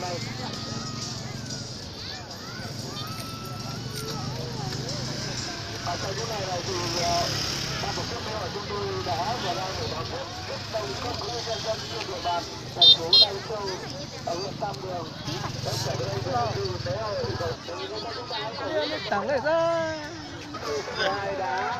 Ở trong cái này thì ban tổ chức lễ hội chúng tôi đã và đang để đón rất đông các nhân dân trên địa bàn thành phố Lai Châu ở huyện Tam Đường. Tất cả đây là lễ hội tặng cái đó ai đã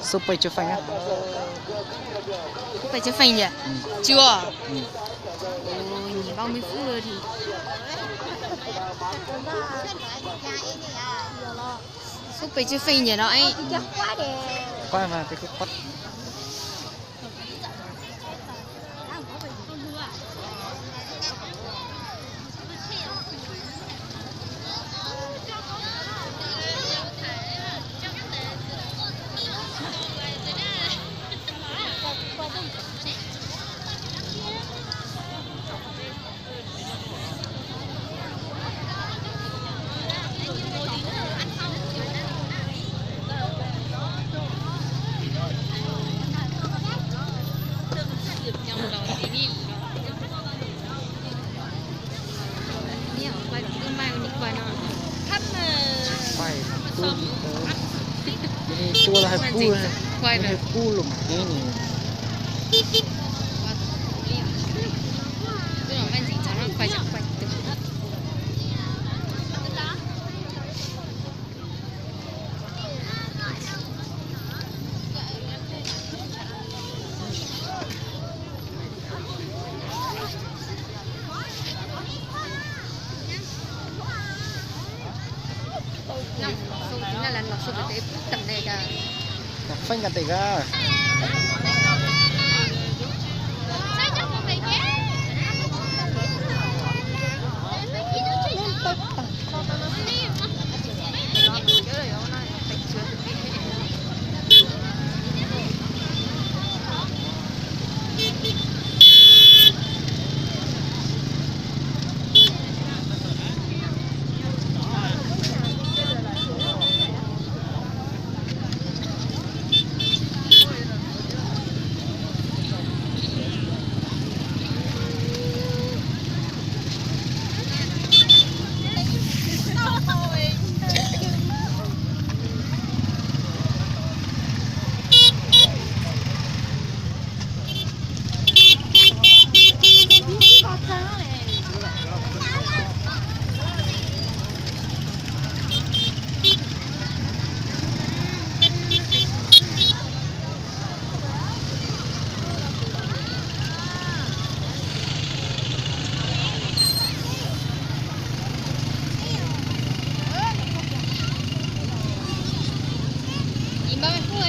super chưa phanh á. Phải chưa phanh nhỉ? Chưa. Ôi, nhìn 30 phút rồi thì super chưa phanh nhỉ nó ấy. Qua mà cái quất tua là hai cu hai cu lủng cái này phanh cả tay ra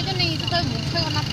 cái này tôi muốn chơi con nát